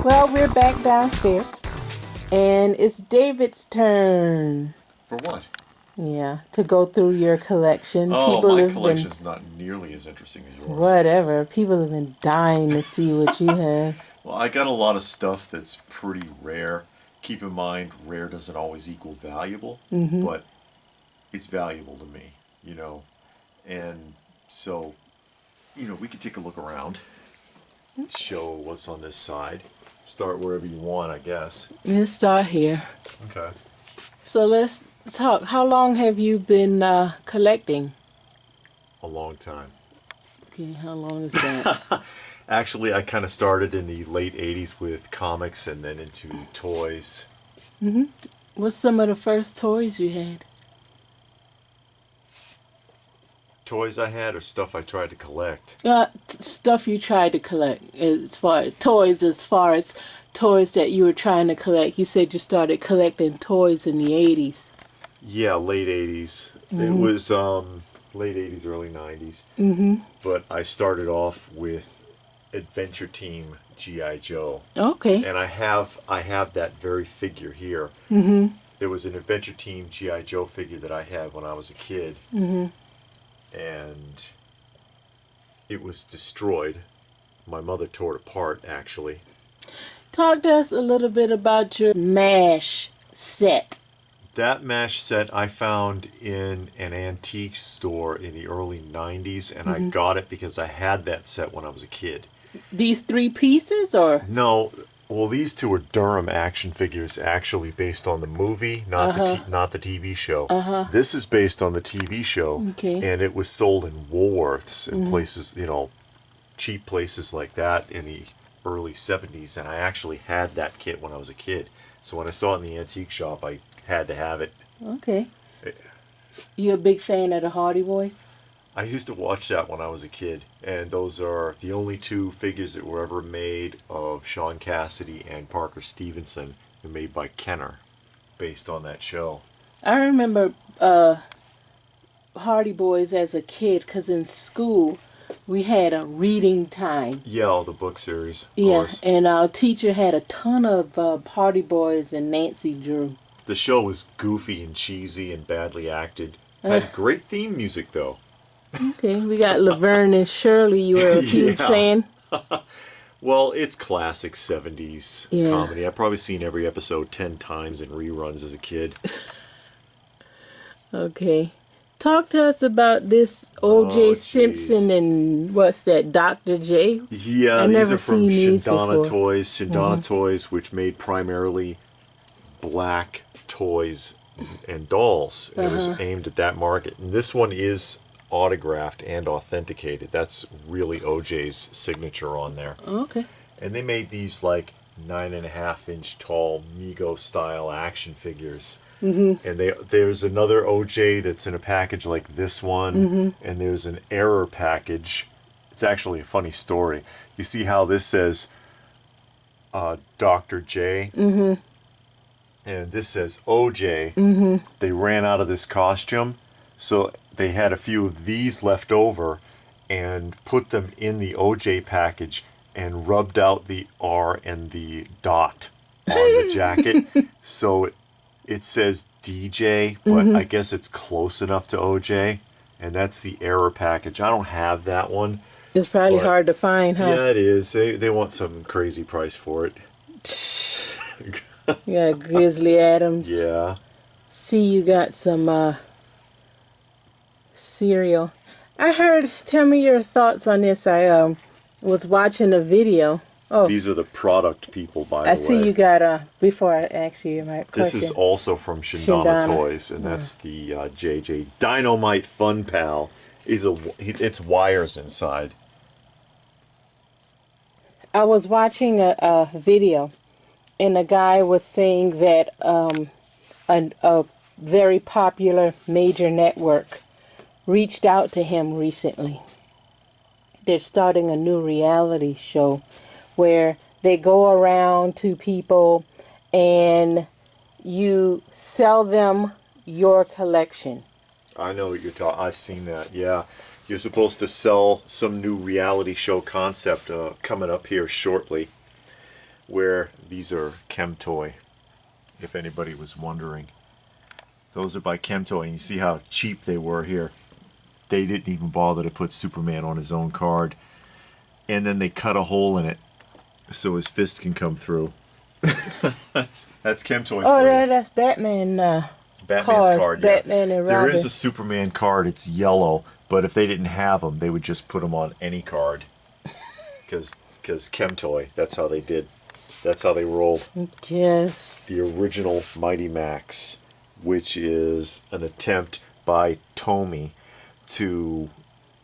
Well, we're back downstairs, and it's David's turn. For what? Yeah, to go through your collection. Oh, my collection's not nearly as interesting as yours. Whatever. People have been dying to see what you have. Well, I got a lot of stuff that's pretty rare. Keep in mind, rare doesn't always equal valuable, but it's valuable to me, you know. And so, you know, we could take a look around, show what's on this side. Start wherever you want, I guess. Let's start here. Okay. So let's talk. How long have you been collecting? A long time. Okay, how long is that? Actually, I kind of started in the late 80s with comics and then into toys. What's some of the first toys you had? Toys I had or stuff I tried to collect? Stuff you tried to collect. As far as toys that you were trying to collect. You said you started collecting toys in the 80s. Yeah, late 80s. It was late 80s, early 90s. But I started off with Adventure Team GA Joe. Okay. And I have that very figure here. There was an Adventure Team GA Joe figure that I had when I was a kid. And it was destroyed. My mother tore it apart, actually. Talk to us a little bit about your MASH set. That MASH set I found in an antique store in the early 90s, and I got it because I had that set when I was a kid. These 3 pieces, or? No, well, these two are Durham action figures, actually based on the movie, not the TV show. This is based on the TV show, and it was sold in Woolworths and places, you know, cheap places like that in the early 70s, and I actually had that kit when I was a kid. So when I saw it in the antique shop, I had to have it. Okay. You a big fan of the Hardy Boys? I used to watch that when I was a kid, and those are the only 2 figures that were ever made of Sean Cassidy and Parker Stevenson. They're made by Kenner, based on that show. I remember Hardy Boys as a kid, because in school we had a reading time. Yeah, the book series, of course. And our teacher had a ton of Hardy Boys, and Nancy drew. The show was goofy and cheesy and badly acted. Had great theme music, though. Okay, we got Laverne and Shirley. You were a huge fan? Well, it's classic 70s comedy. I've probably seen every episode 10 times in reruns as a kid. Okay. Talk to us about this O.J. Simpson and what's that, Dr. J? Yeah, these are from Shindana Toys. Shindana Toys, which made primarily black toys and dolls. It was aimed at that market. And this one is autographed and authenticated. That's really OJ's signature on there. Okay. And they made these like 9.5-inch tall Mego style action figures. And there's another OJ that's in a package like this one, and there's an error package. It's actually a funny story. You see how this says Dr. J? And this says OJ. They ran out of this costume, so they had a few of these left over and put them in the OJ package and rubbed out the R and the dot on the jacket. So it says DJ, but I guess it's close enough to OJ. And that's the error package. I don't have that one. It's probably hard to find, huh? Yeah, it is. They want some crazy price for it. Yeah, Grizzly Adams. Yeah. See, you got some cereal. Tell me your thoughts on this. I was watching a video. Oh, these are the product people, by the way. I see you got before I ask you my question. This is also from Shindana Toys, and that's the JJ Dynamite Fun Pal. It's wires inside. I was watching a video, and a guy was saying that a very popular major network reached out to him recently. They're starting a new reality show where they go around to people and you sell them your collection. I know what you're talking. I've seen that. Yeah, you're supposed to sell some new reality show concept coming up here shortly. where these are Chemtoy, if anybody was wondering. Those are by Chemtoy, and you see how cheap they were here. They didn't even bother to put Superman on his own card. And then they cut a hole in it so his fist can come through. that's Chemtoy. Oh, that's Batman. Batman's card, yeah. Batman and Robin. There is a Superman card. It's yellow, but if they didn't have them, they would just put them on any card. Because Chemtoy, that's how they did. That's how they rolled. Yes. The original Mighty Max, which is an attempt by Tomy to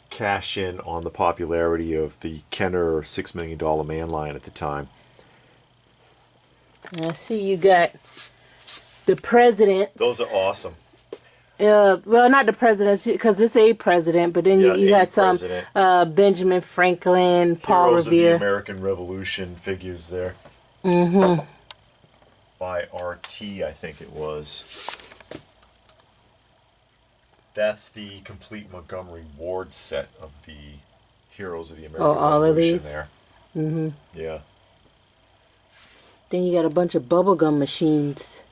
cash in on the popularity of the Kenner $6 Million Man line at the time. I see you got the presidents. Those are awesome. Well, not the presidents, because it's a president, but then you got some Benjamin Franklin, Paul Heroes Revere. of the American Revolution figures there. Mm-hmm. By RT, I think it was. That's the complete Montgomery Ward set of the Heroes of the American all Revolution of these? there. Mm-hmm. Yeah. Then you got a bunch of bubblegum machines.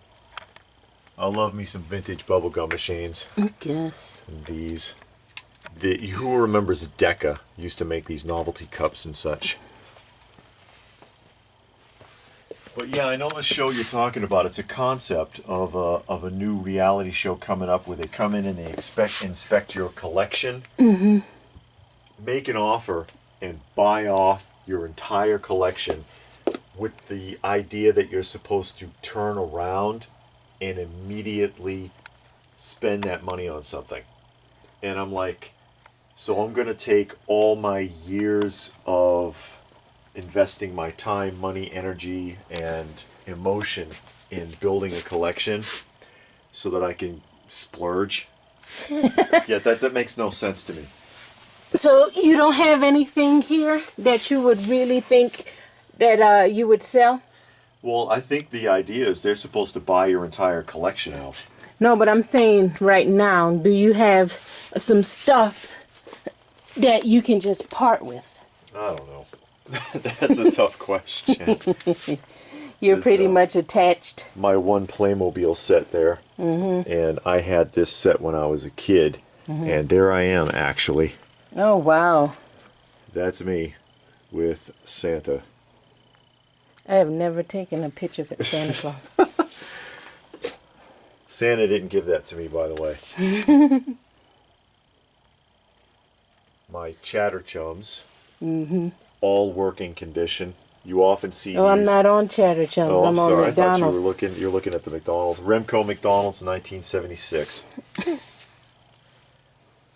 I love me some vintage bubblegum machines. Yes. And these. Who remembers Decca used to make these novelty cups and such. But yeah, I know the show you're talking about. It's a concept of a new reality show coming up where they come in and they inspect your collection, make an offer, and buy off your entire collection with the idea that you're supposed to turn around and immediately spend that money on something. And I'm like, so I'm going to take all my years of investing my time, money, energy, and emotion in building a collection so that I can splurge. Yeah, that makes no sense to me. So you don't have anything here that you would really think that you would sell? Well, I think the idea is they're supposed to buy your entire collection out. No, but I'm saying right now, do you have some stuff that you can just part with? I don't know. That's a tough question. You're pretty much attached. My one Playmobil set there, and I had this set when I was a kid, and there I am actually. Oh, wow. That's me with Santa. I have never taken a picture of Santa Claus. Santa didn't give that to me, by the way. My Chatter Chums, all working condition. You often see these. I'm not on Chatter Chums. Oh, I'm sorry. on McDonald's. I thought you're looking at the McDonald's. Remco McDonald's, 1976.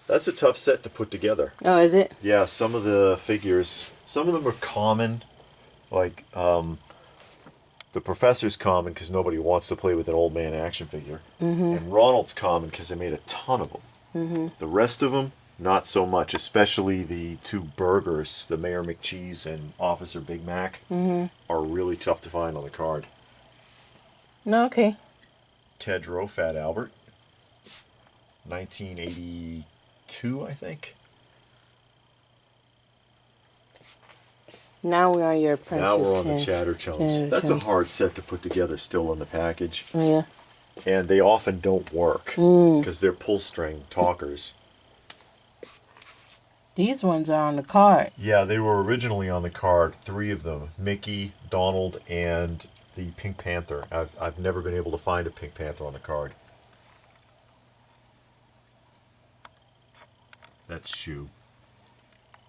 That's a tough set to put together. Oh, is it? Yeah, some of the figures, some of them are common, like the Professor's common because nobody wants to play with an old man action figure, and Ronald's common because they made a ton of them. The rest of them, not so much, especially the two burgers, the Mayor McCheese and Officer Big Mac, are really tough to find on the card. Okay. Tedro Fat Albert, 1982, I think. Now we're on your Precious Now we're on the Chatter Chums. That's a hard set to put together still in the package. Oh, yeah. And they often don't work because they're pull string talkers. These ones are on the card. Yeah, they were originally on the card, 3 of them. Mickey, Donald, and the Pink Panther. I've never been able to find a Pink Panther on the card. That's Shoe.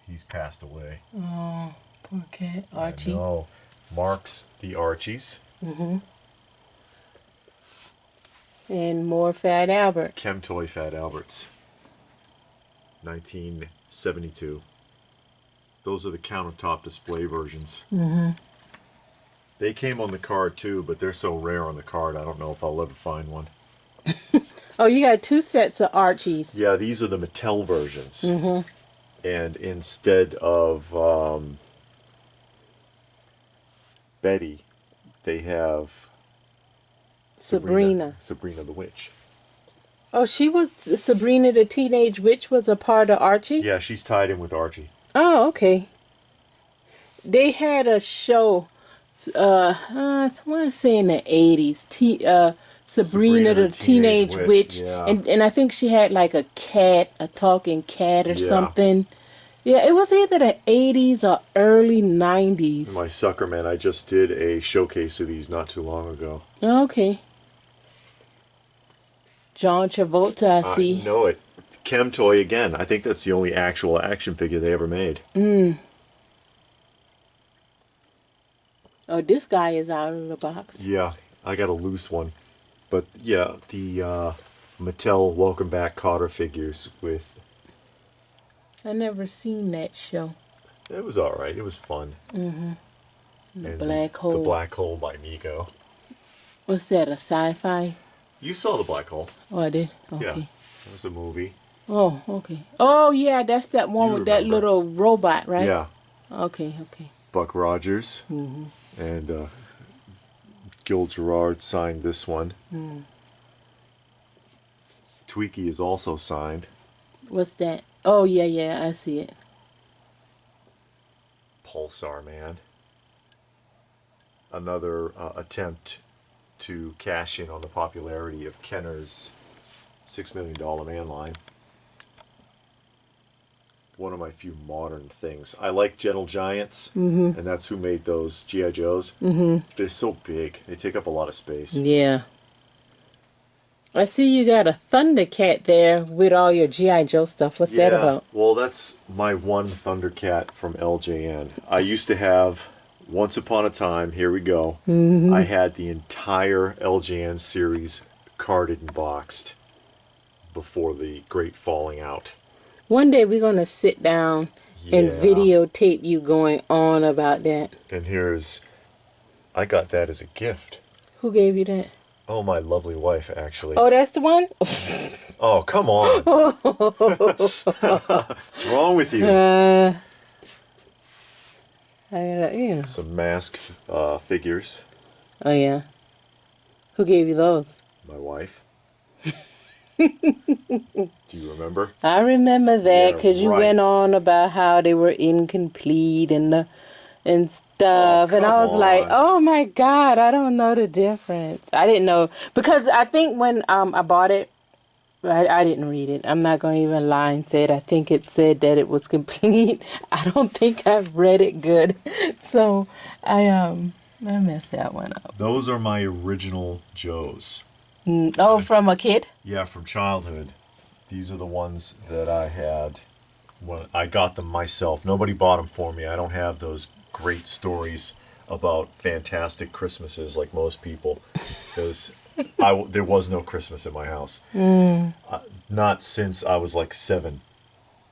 He's passed away. Oh, poor cat. Archie. No, Mark's the Archies. And more Fat Albert. Chemtoy Fat Alberts. 1972. Those are the countertop display versions. They came on the card too, but they're so rare on the card, I don't know if I'll ever find one. Oh, you got 2 sets of Archies. Yeah, these are the Mattel versions. And instead of Betty, they have Sabrina. Sabrina the Witch. Oh, she was Sabrina the Teenage Witch was a part of Archie? Yeah, she's tied in with Archie. Oh, okay. They had a show I want to say in the 80s. Sabrina the Teenage Witch. Yeah. And I think she had like a cat, a talking cat or Yeah. something. Yeah, it was either the 80s or early 90s. My sucker man, I just did a showcase of these not too long ago. Okay. John Travolta, I see. I know it. Chem Toy again. I think that's the only actual action figure they ever made. Oh, this guy is out of the box. Yeah, I got a loose one. But yeah, the Mattel Welcome Back Cotter figures with... I never seen that show. It was alright. It was fun. Mm-hmm. And Black Hole. The Black Hole by Mego. What's that, a sci-fi? You saw The Black Hole. Oh, I did? Okay. Yeah, it was a movie. Oh, okay. Oh, yeah, that's that one You with that remember. little robot, right? Yeah. Okay, okay. Buck Rogers. And Gil Gerard signed this one. Tweaky is also signed. What's that? Oh, yeah, yeah, I see it. Pulsar Man. Another attempt to cash in on the popularity of Kenner's $6 Million Man line. One of my few modern things. I like Gentle Giants, and that's who made those G.I. Joes. They're so big. They take up a lot of space. Yeah. I see you got a Thundercat there with all your G.I. Joe stuff. What's that about? Well, that's my one Thundercat from LJN. I used to have, once upon a time, here we go, I had the entire LJN series carded and boxed before the great falling out. One day we're going to sit down and Yeah. videotape you going on about that. And I got that as a gift. Who gave you that? Oh, my lovely wife, actually. Oh, that's the one? Oh, come on. What's wrong with you? Yeah. Some mask figures. Oh, yeah. Who gave you those? My wife. Do you remember? I remember that Yeah, because you right. went on about how they were incomplete and stuff. And I was come like, on. oh my God, I don't know the difference. I didn't know. Because I think when I bought it, I didn't read it. I'm not going to even lie and say it. I think it said that it was complete. I don't think I've read it good. So I messed that one up. Those are my original Joes. Oh, from a kid? Yeah, from childhood. These are the ones that I had when I got them myself. Nobody bought them for me. I don't have those great stories about fantastic Christmases like most people, because there was no Christmas in my house. Not since I was like 7.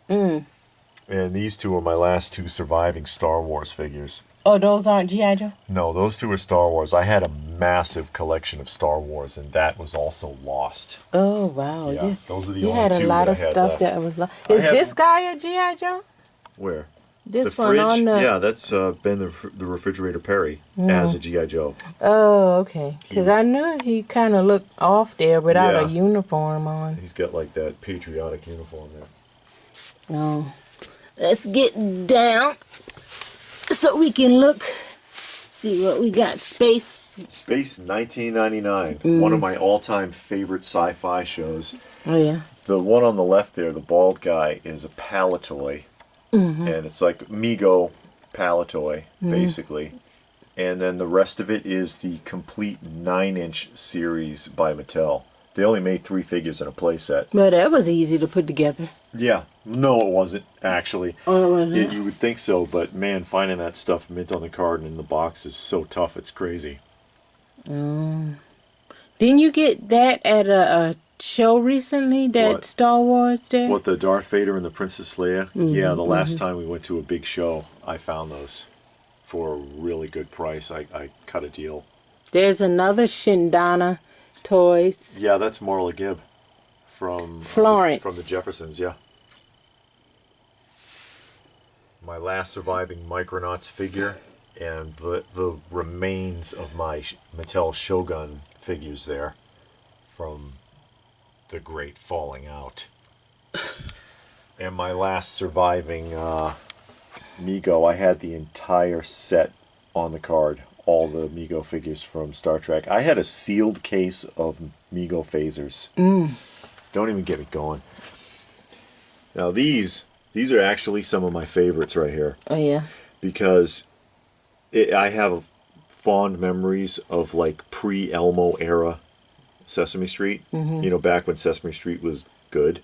And these two are my last two surviving Star Wars figures. Oh, those aren't G.I. Joe? No, those two are Star Wars. I had a massive collection of Star Wars, and that was also lost. Oh, wow. Yeah, those are the You only had a two lot that of I had stuff left. that was lost. I Is have- this guy a G.I. Joe? Where? This The one fridge? on the... Yeah, that's been the refrigerator Perry as a G.I. Joe. Oh, okay. Because I knew he kind of looked off there without a Yeah. uniform on. He's got like that patriotic uniform there. Oh. Let's get down so we can look, see what we got. Space. Space 1999, one of my all-time favorite sci-fi shows. Oh, yeah. The one on the left there, the bald guy, is a Palatoy. And it's like Mego Palatoy, basically. And then the rest of it is the complete 9-inch series by Mattel. They only made 3 figures in a playset. But that was easy to put together. Yeah. No, it wasn't, actually. Oh, it wasn't? You would think so, but man, finding that stuff mint on the card and in the box is so tough, it's crazy. Didn't you get that at a show recently, that What? Star Wars there? What, the Darth Vader and the Princess Leia? Yeah, the last time we went to a big show, I found those for a really good price. I cut a deal. There's another Shindana Toys. Yeah, that's Marla Gibb from Florence. from the Jeffersons, yeah. My last surviving Micronauts figure and the remains of my Mattel Shogun figures there from the Great Falling Out. And my last surviving Mego, I had the entire set on the card, all the Mego figures from Star Trek. I had a sealed case of Mego phasers. Don't even get me going. Now these are actually some of my favorites right here. Oh yeah. Because I have fond memories of like pre-Elmo era Sesame Street. You know, back when Sesame Street was good.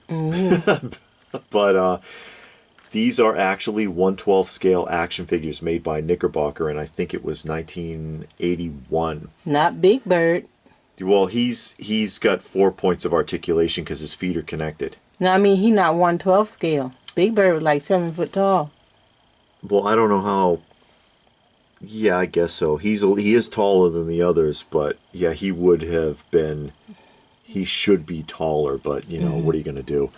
But these are actually 1/12 scale action figures made by Knickerbocker, and I think it was 1981. Not Big Bird. Well, he's got 4 points of articulation because his feet are connected. No, I mean, he not 1/12 scale. Big Bird was like 7 foot tall. Well, I don't know how. Yeah, I guess so. He is taller than the others, but yeah, he would have been. He should be taller, but you know, what are you going to do?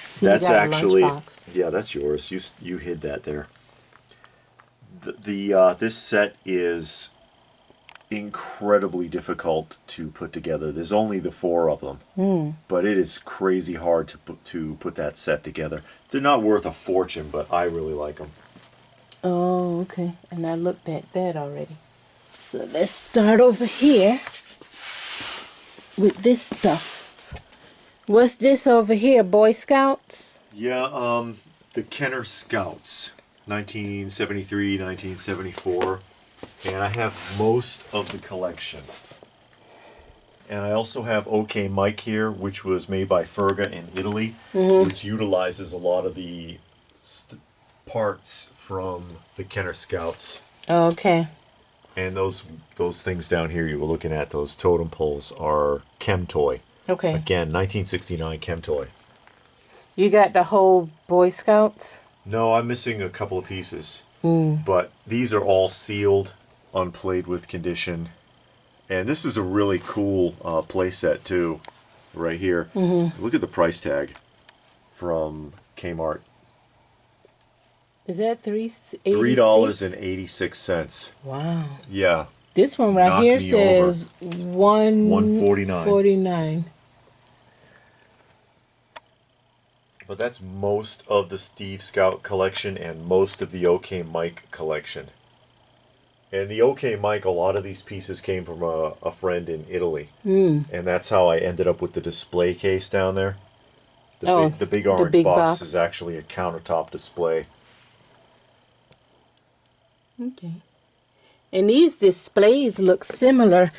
So That's you got a actually, lunchbox. yeah, that's yours. You hid that there. This set is incredibly difficult to put together. There's only the 4 of them, but it is crazy hard to put that set together. They're not worth a fortune, but I really like them. Oh, okay. And I looked at that already. So let's start over here with this stuff. What's this over here? Boy Scouts? Yeah, the Kenner Scouts, 1973, 1974, and I have most of the collection. And I also have OK Mike here, which was made by Ferga in Italy, which utilizes a lot of the parts from the Kenner Scouts. Okay. And those things down here you were looking at, those totem poles, are Chem Toy. Okay. Again, 1969 Chem Toy. You got the whole Boy Scouts? No, I'm missing a couple of pieces. But these are all sealed, unplayed with condition. And this is a really cool play set too, right here. Look at the price tag from Kmart. Is that $3.86? $3.86. Wow. Yeah. This one right Knocked here me says $149. But that's most of the Steve Scout collection and most of the OK Mike collection. And the OK Mike, a lot of these pieces came from a friend in Italy. And that's how I ended up with the display case down there. The big orange big box is actually a countertop display. Okay. And these displays look similar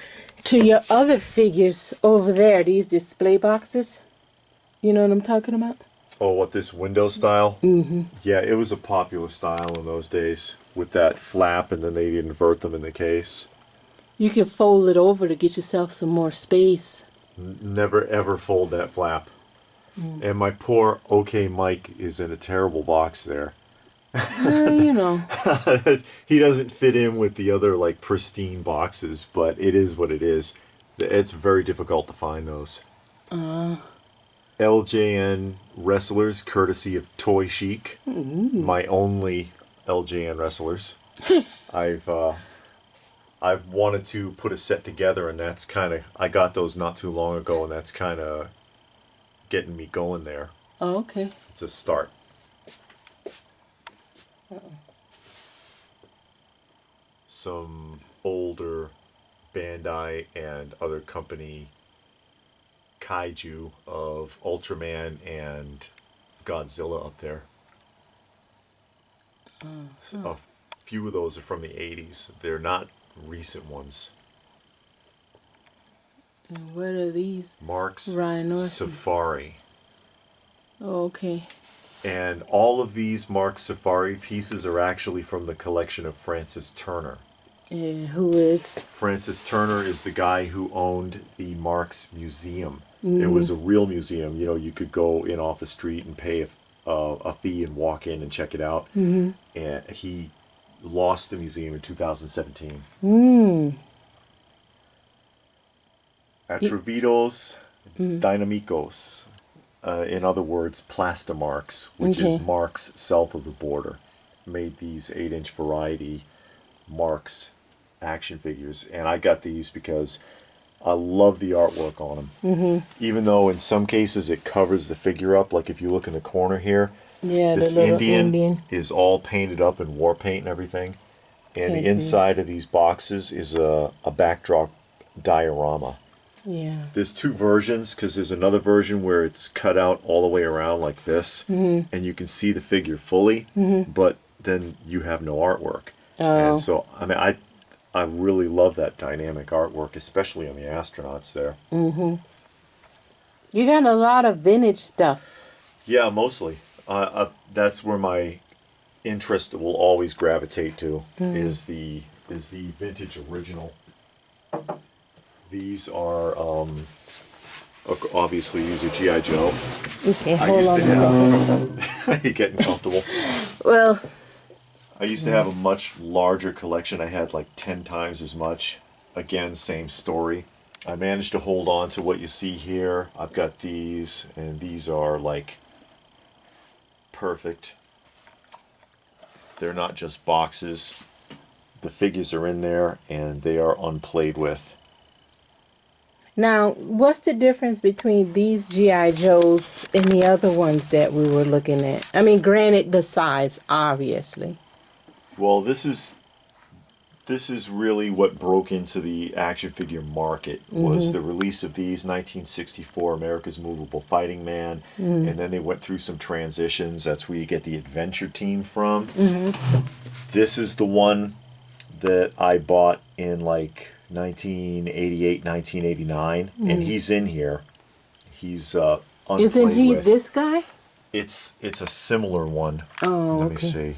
to your other figures over there. These display boxes. You know what I'm talking about? Oh, what, this window style? Yeah, it was a popular style in those days with that flap, and then they invert them in the case. You can fold it over to get yourself some more space. Never ever fold that flap. And my poor OK Mike is in a terrible box there. You know. He doesn't fit in with the other like pristine boxes, but it is what it is. It's very difficult to find those. LJN wrestlers, courtesy of Toy Chic. My only LJN wrestlers. I've wanted to put a set together, and that's kind of, I got those not too long ago, and that's kind of getting me going there. Oh, okay. It's a start. Some older Bandai and other company kaiju of Ultraman and Godzilla up there. A few of those are from the 80s. They're not recent ones. And what are these? Mark's Rhinoceros. Safari. Oh, okay. And all of these Mark's Safari pieces are actually from the collection of Francis Turner. And who is? Francis Turner is the guy who owned the Marx Museum. It was a real museum. You know, you could go in off the street and pay a fee and walk in and check it out. And he lost the museum in 2017. Atrevidos Dinamicos. In other words, Plastimarks, which is Marx south of the border, made these 8-inch variety Marx action figures. And I got these because I love the artwork on them. Even though in some cases it covers the figure up, like if you look in the corner here, Yeah, this the little Indian Indian. is all painted up in war paint and everything. And Can't the see. inside of these boxes is a backdrop diorama. Yeah. There's two versions, because there's another version where it's cut out all the way around like this, and you can see the figure fully, but then you have no artwork. And Oh. so, I mean, I really love that dynamic artwork, especially on the astronauts there. You got a lot of vintage stuff. Yeah, mostly. That's where my interest will always gravitate to, is the vintage original. These are obviously these are GI Joe. Okay, I hold used on to a second. You getting comfortable? Well, I used to have a much larger collection. I had like 10 times as much. Again, same story. I managed to hold on to what you see here. I've got these, and these are like perfect. They're not just boxes. The figures are in there, and they are unplayed with. now, what's the difference between these G.I. Joes and the other ones that we were looking at? I mean, granted the size, obviously. Well, this is really what broke into the action figure market, was the release of these 1964 America's Movable Fighting Man, and then they went through some transitions. That's where you get the Adventure Team from. This is the one that I bought in like 1988, 1989, and he's in here. He's unplayed Isn't he with. this guy? It's a similar one. Oh, Let me okay. see.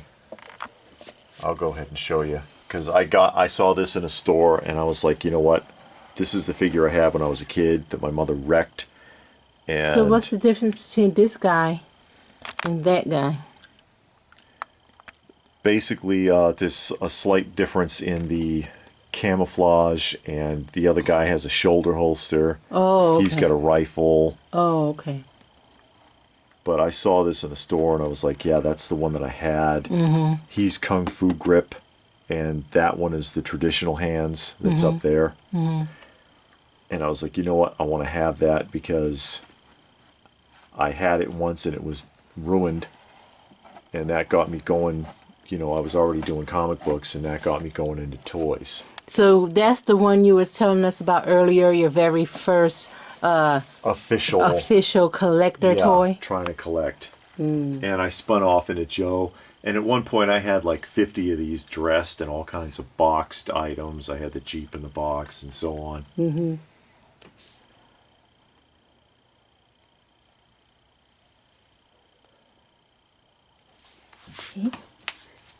I'll go ahead and show you, because I saw this in a store and I was like, you know what? This is the figure I had when I was a kid that my mother wrecked. And So what's the difference between this guy and that guy? basically there's a slight difference in the camouflage, and the other guy has a shoulder holster. Oh, He's okay. got a rifle. Oh, okay. But I saw this in a store and I was like, yeah, that's the one that I had. He's Kung Fu Grip, and that one is the traditional hands that's up there. And I was like, you know what? I want to have that because I had it once and it was ruined. And that got me going. You know, I was already doing comic books, and that got me going into toys. So that's the one you was telling us about earlier, your very first Official collector toy? trying to collect. And I spun off into Joe. And at one point I had like 50 of these dressed in all kinds of boxed items. I had the Jeep in the box and so on.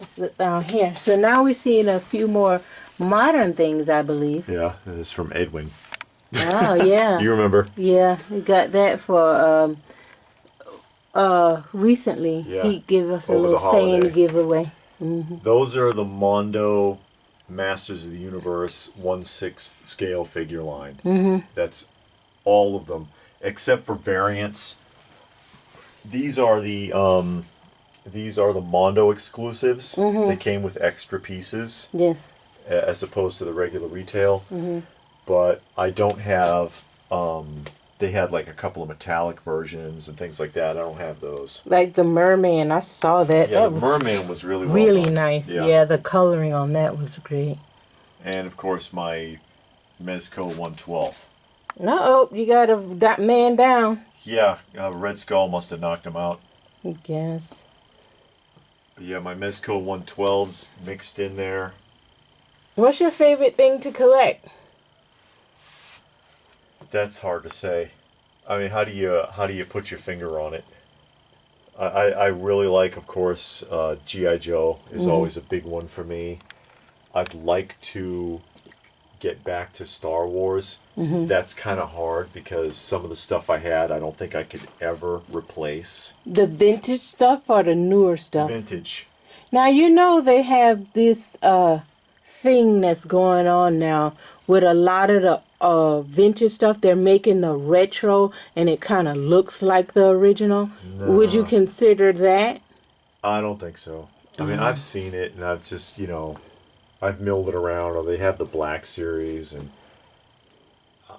Let's look down here. So now we're seeing a few more modern things, I believe. Yeah, this is from Edwin. Oh, yeah. You remember? Yeah, we got that for recently. Yeah. He gave us a Over the little holiday. fan giveaway. Those are the Mondo Masters of the Universe 1/6 scale figure line. That's all of them, except for variants. These are the Mondo exclusives. They came with extra pieces, Yes. as opposed to the regular retail. But I don't have. They had like a couple of metallic versions and things like that. I don't have those. Like the merman, I saw that. Yeah, that the was Merman was really well really done. nice. Yeah, the coloring on that was great. And of course my Mezco 112. No, you got that man down. Yeah, Red Skull must have knocked him out. I guess. But yeah, my Mezco 112's mixed in there. What's your favorite thing to collect? That's hard to say. I mean, how do you put your finger on it? I really like, of course, G.I. Joe is always a big one for me. I'd like to get back to Star Wars. That's kind of hard because some of the stuff I had, I don't think I could ever replace. The vintage stuff or the newer stuff? Vintage. Now, you know they have this thing that's going on now with a lot of the vintage stuff. They're making the retro and it kind of looks like the original. No. Would you consider that? I don't think so. I mean, I've seen it and I've just, I've milled it around, or they have the Black Series, and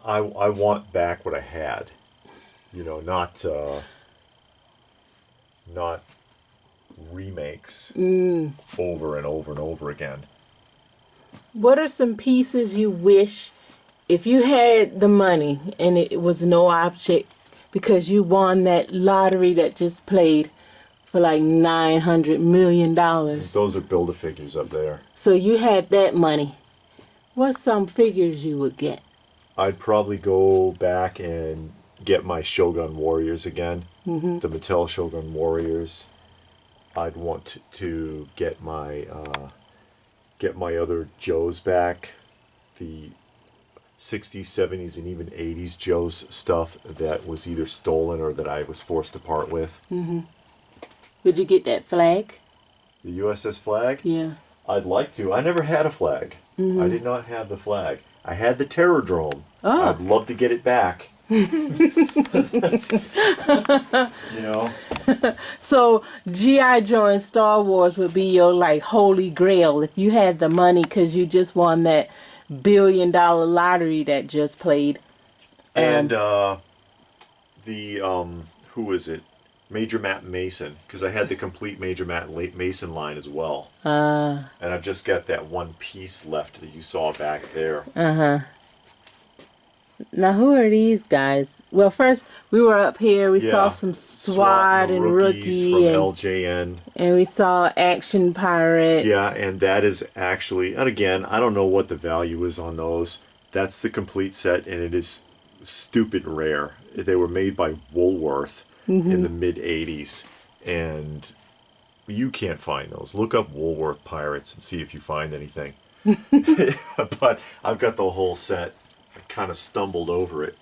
I want back what I had. Not remakes over and over and over again. What are some pieces you wish, if you had the money and it was no object because you won that lottery that just played for like $900 million. Those are Build-A-Figures up there. So you had that money. What's some figures you would get? I'd probably go back and get my Shogun Warriors again. The Mattel Shogun Warriors. I'd want to get my other Joes back. The 60s, 70s, and even 80s Joe's stuff that was either stolen or that I was forced to part with. Would you get that flag? The USS flag? Yeah. I'd like to. I never had a flag. I did not have the flag. I had the Terrordrome. Oh. I'd love to get it back. You know? So G.I. Joe and Star Wars would be your like holy grail if you had the money because you just won that $1 billion lottery that just played. And who is it? Major Matt Mason, because I had the complete Major Matt Mason line as well. And I've just got that one piece left that you saw back there. Now, who are these guys? Well, first, we were up here. We saw some SWAT and Rookie. From LJN. And we saw Action Pirate. Yeah, and that is actually, and again, I don't know what the value is on those. That's the complete set, and it is stupid rare. They were made by Woolworth in the mid-'80s, and you can't find those. Look up Woolworth Pirates and see if you find anything. But I've got the whole set. I kind of stumbled over it.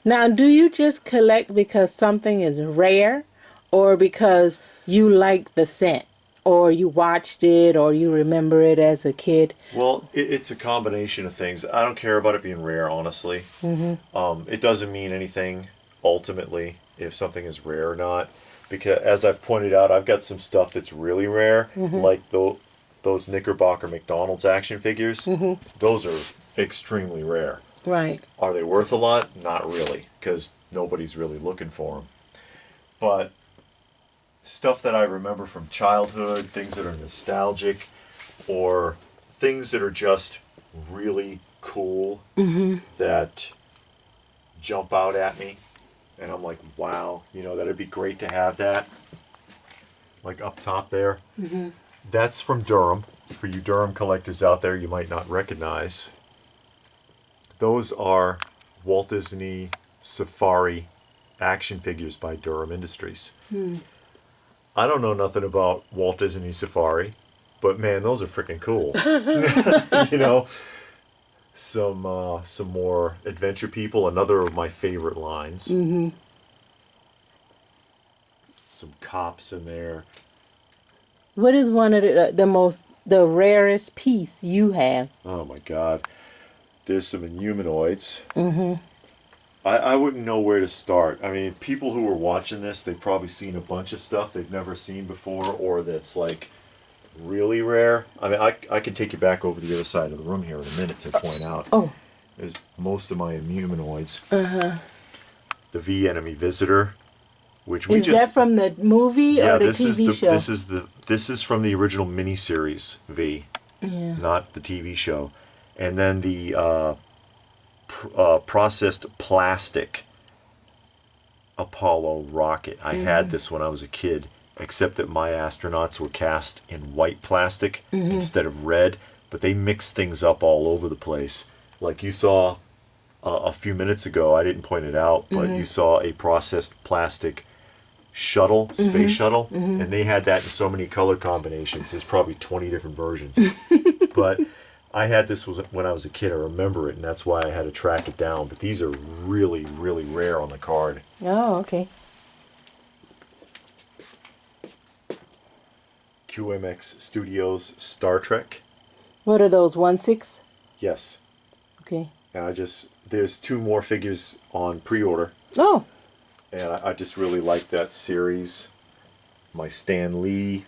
Now, do you just collect because something is rare, or because you like the set, or you watched it, or you remember it as a kid? Well, it's a combination of things. I don't care about it being rare, honestly. It doesn't mean anything, ultimately, if something is rare or not. Because, as I've pointed out, I've got some stuff that's really rare, like those Knickerbocker McDonald's action figures. Those are extremely rare. Right. Are they worth a lot? Not really, because nobody's really looking for them. But stuff that I remember from childhood, things that are nostalgic, or things that are just really cool that jump out at me, and I'm like, wow, you know, that'd be great to have that. Like up top there. That's from Durham. For you Durham collectors out there, you might not recognize. Those are Walt Disney Safari action figures by Durham Industries. I don't know nothing about Walt Disney Safari, but man, those are freaking cool. You know, some more Adventure People, another of my favorite lines. Some cops in there. What is one of the rarest piece you have? Oh my God. There's some Inhumanoids. I wouldn't know where to start. I mean, people who are watching this, they've probably seen a bunch of stuff they've never seen before, or that's like really rare. I mean, I can take you back over the other side of the room here in a minute to point out. There's most of my Inhumanoids. The V Enemy Visitor, which we is that from the movie or the TV show? This is from the original miniseries V, not the TV show. And then the processed plastic Apollo rocket. I had this when I was a kid, except that my astronauts were cast in white plastic instead of red, but they mixed things up all over the place. Like you saw a few minutes ago, I didn't point it out, but you saw a processed plastic shuttle, space shuttle, and they had that in so many color combinations. There's probably 20 different versions. But I had this when I was a kid. I remember it, and that's why I had to track it down. But these are really, really rare on the card. Oh, okay. QMX Studios Star Trek. What are those, 1/6? Yes. Okay. And there's 2 more figures on pre-order. Oh. And I just really like that series. My Stan Lee.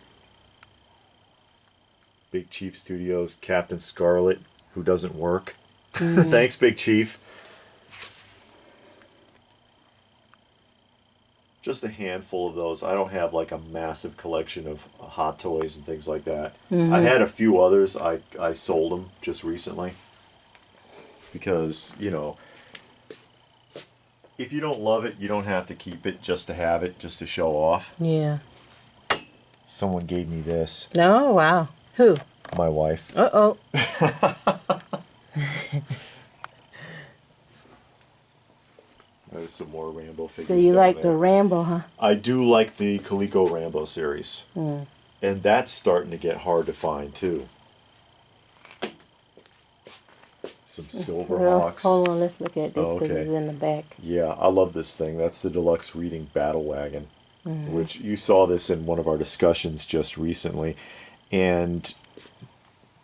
Big Chief Studios, Captain Scarlet, who doesn't work. Thanks, Big Chief. Just a handful of those. I don't have like a massive collection of hot toys and things like that. Mm-hmm. I had a few others. I sold them just recently because, you know, if you don't love it, you don't have to keep it just to have it, just to show off. Yeah. Someone gave me this. No, wow. Who? My wife. Uh-oh. There's some more Rambo figures. So you down like there. the Rambo, huh? I do like the Coleco Rambo series. Mm. And that's starting to get hard to find too. Some Silverhawks. Hold on, let's look at this Oh, because okay. it's in the back. Yeah, I love this thing. That's the deluxe reading battle wagon, which you saw this in one of our discussions just recently. And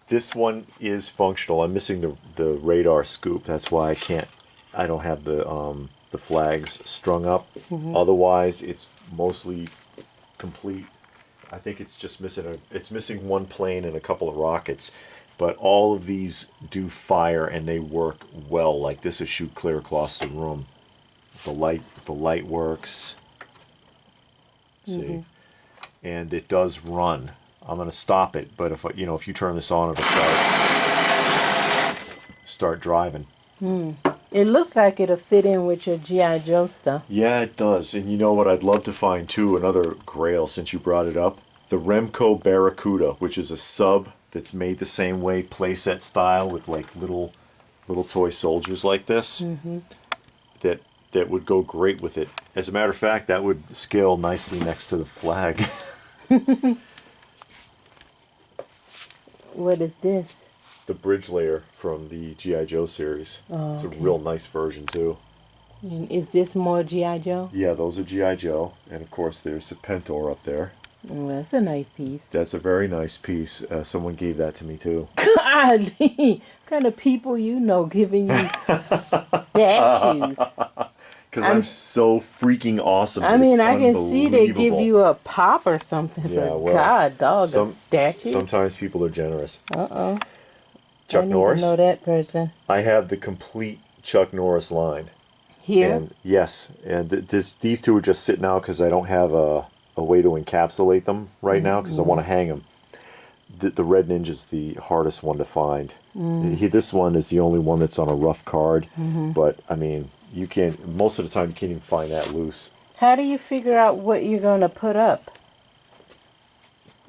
this one is functional. I'm missing the radar scoop. That's why I don't have the flags strung up. Otherwise, it's mostly complete. I think it's just missing one plane and a couple of rockets. But all of these do fire and they work well. Like this is shoot clear across the room. The light works. See, and it does run. I'm gonna stop it, but if you turn this on, it'll start driving. It looks like it'll fit in with your G.I. Joe stuff. Yeah, it does. And you know what I'd love to find too? Another grail since you brought it up. The Remco Barracuda, which is a sub that's made the same way, playset style, with like little toy soldiers like this. That would go great with it. As a matter of fact, that would scale nicely next to the flag. What is this? The bridge layer from the G.I. Joe series. Oh, it's a okay. real nice version too. And is this more G.I. Joe? Yeah, those are G.I. Joe. And of course there's the Pentor up there. Oh, that's a nice piece. That's a very nice piece. Someone gave that to me too. Golly, what kind of people you know giving you statues? Because I'm so freaking awesome. I mean, I can see they give you a pop or something. Yeah, But well, God, dog, a statue? Sometimes people are generous. Uh-oh. Chuck I need Norris. to know that person. I have the complete Chuck Norris line. Here? And yes, and these two are just sitting out because I don't have a way to encapsulate them right now because I want to hang them. The Red Ninja's the hardest one to find. This one is the only one that's on a rough card, but I mean, you can't. Most of the time, you can't even find that loose. How do you figure out what you're going to put up?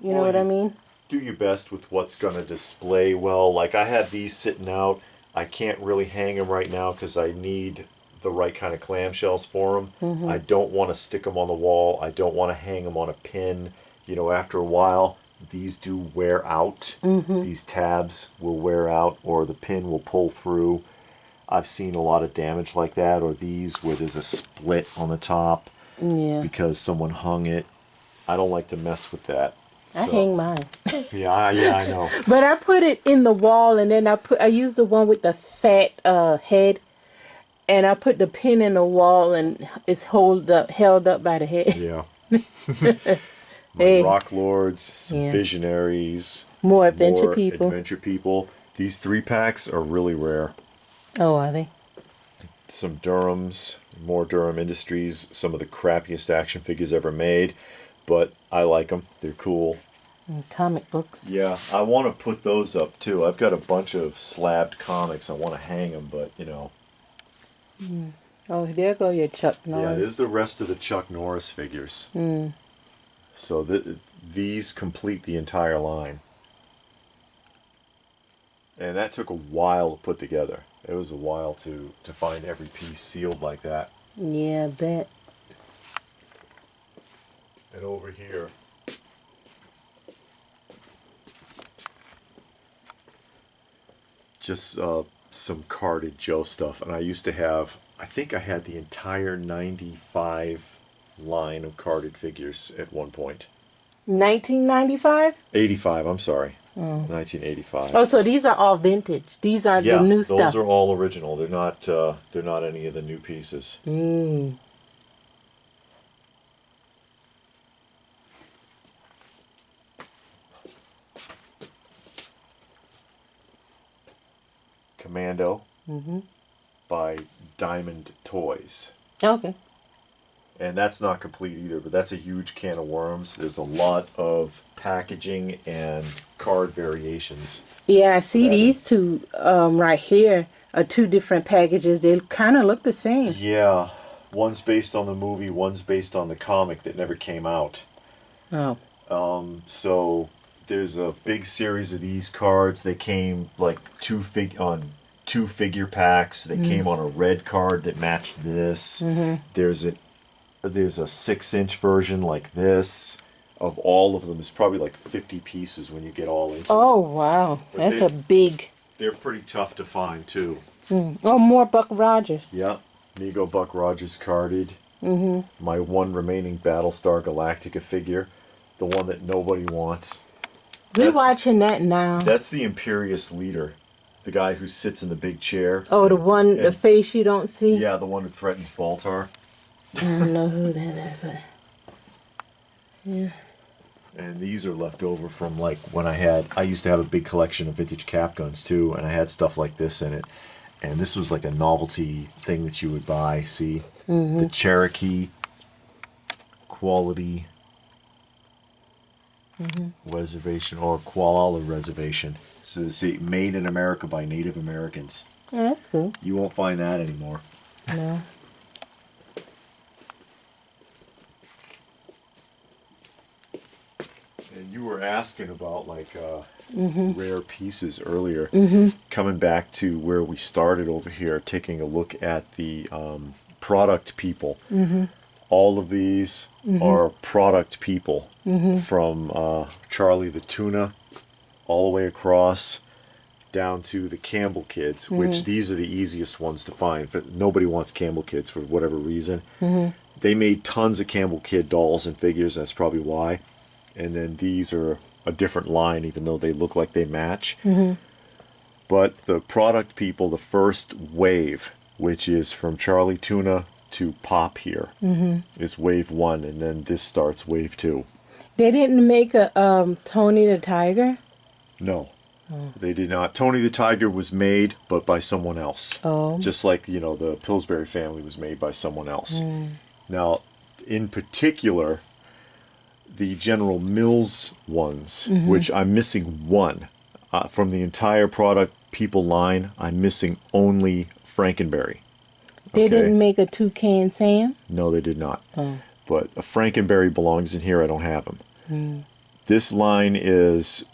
You know what I mean? Do your best with what's going to display well. Like I have these sitting out. I can't really hang them right now because I need the right kind of clamshells for them. I don't want to stick them on the wall. I don't want to hang them on a pin. You know, after a while, these do wear out. These tabs will wear out or the pin will pull through. I've seen a lot of damage like that, or these where there's a split on the top because someone hung it. I don't like to mess with that. I hang mine. Yeah, I know. But I put it in the wall, and then I use the one with the fat head, and I put the pin in the wall, and it's held up by the head. Yeah. Hey. Rock Lords, some Visionaries, More adventure people. These 3-packs are really rare. Oh, are they? Some Durhams, more Durham Industries, some of the crappiest action figures ever made, but I like them. They're cool. And comic books. Yeah, I want to put those up too. I've got a bunch of slabbed comics. I want to hang them, but you know. Oh, there go your Chuck Norris. Yeah, this is the rest of the Chuck Norris figures. So these complete the entire line. And that took a while to put together. It was a while to find every piece sealed like that. Yeah, I bet. And over here, just some carded Joe stuff. And I used to have, I think I had the entire 95 line of carded figures at one point. 1995? 85, I'm sorry. 1985. Oh, so these are all vintage. These are the new stuff. Those are all original. They're not any of the new pieces. Commando by Diamond Toys. Okay. And that's not complete either, but that's a huge can of worms. There's a lot of packaging and card variations. Yeah, I see these two right here are two different packages. They kind of look the same. Yeah, one's based on the movie, one's based on the comic that never came out. Oh. So there's a big series of these cards. They came like two figure packs. They came on a red card that matched this. There's a 6-inch version like this. Of all of them, it's probably like 50 pieces when you get all into it. Oh, wow. But That's a big... They're pretty tough to find too. Oh, more Buck Rogers. Yeah, Mego Buck Rogers carded. My one remaining Battlestar Galactica figure, the one that nobody wants. We're watching that now. That's the Imperious leader, the guy who sits in the big chair. Oh, the face you don't see? Yeah, the one who threatens Baltar. I don't know who that is, but... Yeah. And these are left over from like when I used to have a big collection of vintage cap guns too, and I had stuff like this in it. And this was like a novelty thing that you would buy, see? The Cherokee Quality Reservation, or Koala Reservation. So see, made in America by Native Americans. Oh, that's cool. You won't find that anymore. No. And you were asking about like rare pieces earlier. Coming back to where we started over here, taking a look at the product people. All of these are product people from Charlie the Tuna all the way across down to the Campbell kids, which these are the easiest ones to find. But nobody wants Campbell kids for whatever reason. They made tons of Campbell kid dolls and figures, that's probably why. And then these are a different line, even though they look like they match. But the product people, the first wave, which is from Charlie Tuna to Pop here, is wave 1, and then this starts wave 2. They didn't make a Tony the Tiger? No, they did not. Tony the Tiger was made, but by someone else. Oh. Just like, you know, the Pillsbury family was made by someone else. Now, in particular, the General Mills ones, which I'm missing one. From the entire product people line, I'm missing only Frankenberry. They didn't make a Toucan Sam? No, they did not. But a Frankenberry belongs in here. I don't have them. This line is,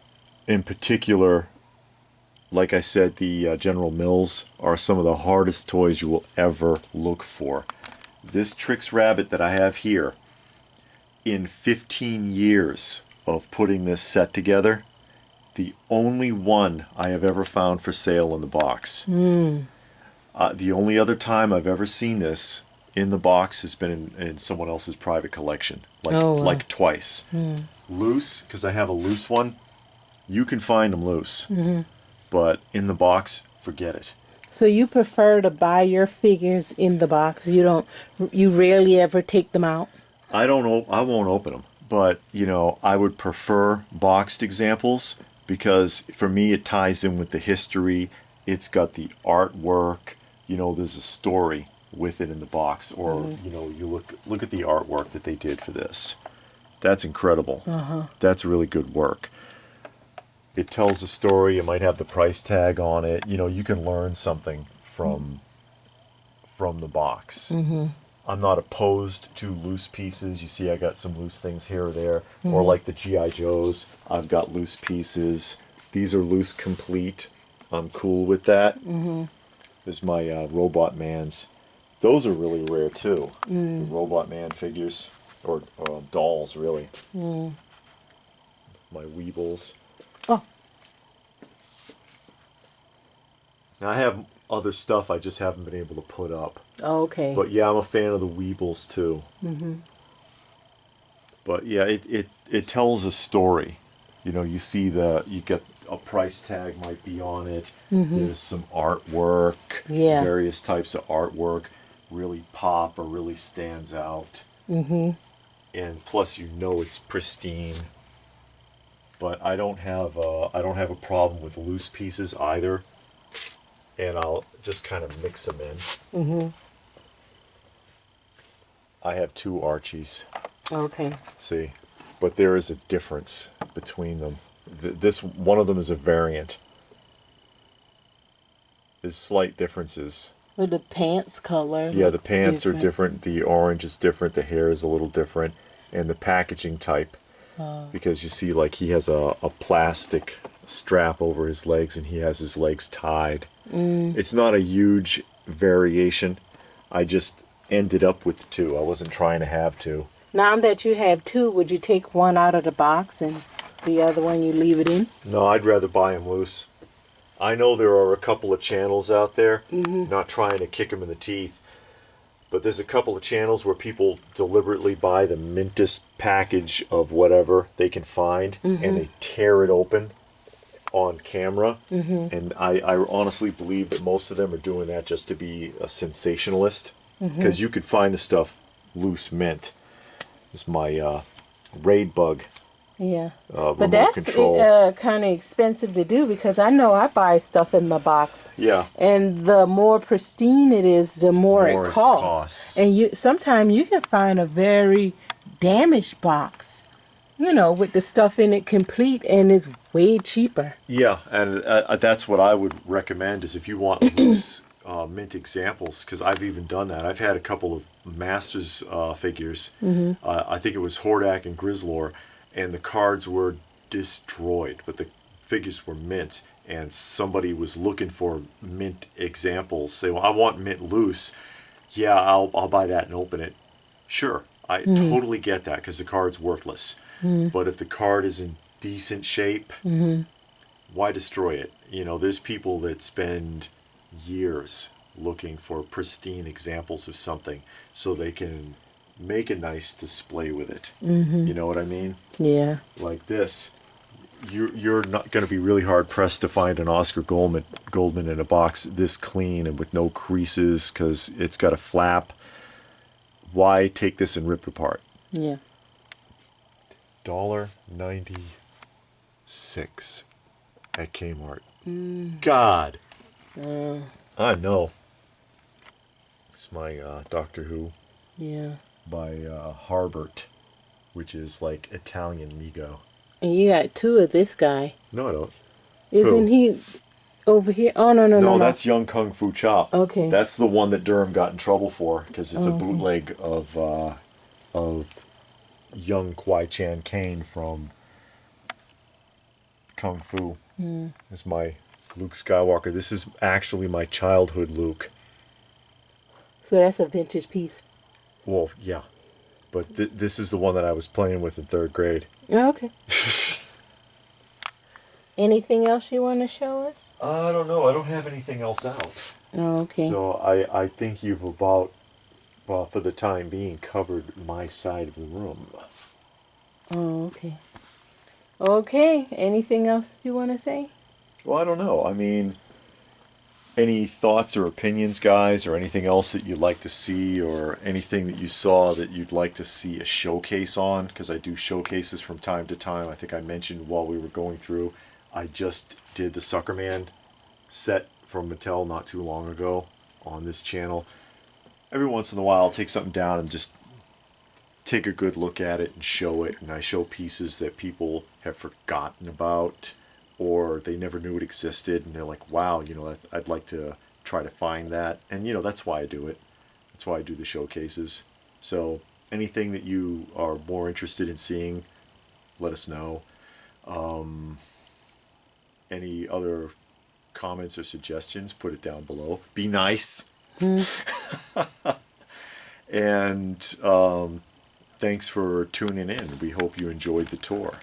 in particular, like I said, the General Mills are some of the hardest toys you will ever look for. This Trix Rabbit that I have here, in 15 years of putting this set together, the only one I have ever found for sale in the box. The only other time I've ever seen this in the box has been in someone else's private collection, like twice. Loose, because I have a loose one. You can find them loose, but in the box, forget it. So you prefer to buy your figures in the box? You rarely ever take them out? I won't open them, but you know, I would prefer boxed examples because for me it ties in with the history. It's got the artwork. You know, there's a story with it in the box, or you know, you look at the artwork that they did for this. That's incredible. That's really good work. It tells a story. It might have the price tag on it. You know, you can learn something from the box. I'm not opposed to loose pieces. You see I got some loose things here or there. Or like the G.I. Joes, I've got loose pieces. These are loose complete. I'm cool with that. There's my Robot Mans. Those are really rare too. The Robot Man figures, or dolls really. My Weebles. Oh. Now I have other stuff I just haven't been able to put up. Oh, okay. But yeah, I'm a fan of the Weebles too. But yeah, it tells a story. You know, you see you get a price tag might be on it. There's some artwork. Yeah. Various types of artwork really pop or really stands out. And plus, you know, it's pristine. But I don't have a problem with loose pieces either. And I'll just kind of mix them in. I have two Archies. Okay. See, but there is a difference between them. This one of them is a variant. There's slight differences. With the pants color. Yeah, the looks pants are different. different. The orange is different. The hair is a little different, and the packaging type. Because you see, like, he has a plastic strap over his legs, and he has his legs tied. It's not a huge variation. I just ended up with two. I wasn't trying to have two. Now that you have two, would you take one out of the box and the other one you leave it in? No, I'd rather buy them loose. I know there are a couple of channels out there, not trying to kick them in the teeth, but there's a couple of channels where people deliberately buy the mintest package of whatever they can find, and they tear it open on camera. And I honestly believe that most of them are doing that just to be a sensationalist, because you could find the stuff loose mint. This is my Raid Bug. Yeah. Remote But that's control. kind of expensive to do, because I know I buy stuff in the box. Yeah. And the more pristine it is, the more More it it costs. costs. And sometimes you can find a very damaged box, you know, with the stuff in it complete, and it's way cheaper. Yeah, and that's what I would recommend, is if you want loose mint examples, because I've even done that. I've had a couple of Masters figures. I think it was Hordak and Grizzlor, and the cards were destroyed, but the figures were mint, and somebody was looking for mint examples. Say, well, I want mint loose. Yeah, I'll buy that and open it. Sure, I totally get that, because the card's worthless. But if the card is in decent shape, why destroy it? You know, there's people that spend years looking for pristine examples of something so they can make a nice display with it. You know what I mean? Yeah. Like this, you're not going to be really hard pressed to find an Oscar Goldman in a box this clean and with no creases, because it's got a flap. Why take this and rip it apart? Yeah. $1.96 at Kmart. God. I know. It's my Doctor Who Yeah. by Harbert, which is like Italian Mego. And you got two of this guy. No, I don't. Isn't he over here? Oh, no. No, that's Young Kung Fu Chop. Okay. That's the one that Durham got in trouble for, because it's a bootleg of young Kwai Chan Kane from Kung Fu. It's my Luke Skywalker. This is actually my childhood Luke. So that's a vintage piece. Well, yeah. But this is the one that I was playing with in 3rd grade. Oh, okay. Anything else you want to show us? I don't know. I don't have anything else out. Oh, okay. So I think you've about, well, for the time being, covered my side of the room. Oh, okay. Okay. Anything else you want to say? Well, I don't know. I mean, any thoughts or opinions, guys, or anything else that you'd like to see, or anything that you saw that you'd like to see a showcase on? Because I do showcases from time to time. I think I mentioned while we were going through, I just did the Suckerman set from Mattel not too long ago on this channel. Every once in a while I'll take something down and just take a good look at it and show it, and I show pieces that people have forgotten about, or they never knew it existed, and they're like, wow, you know, I'd like to try to find that. And, you know, that's why I do it. That's why I do the showcases. So anything that you are more interested in seeing, let us know. Any other comments or suggestions, put it down below. Be nice. And thanks for tuning in. We hope you enjoyed the tour.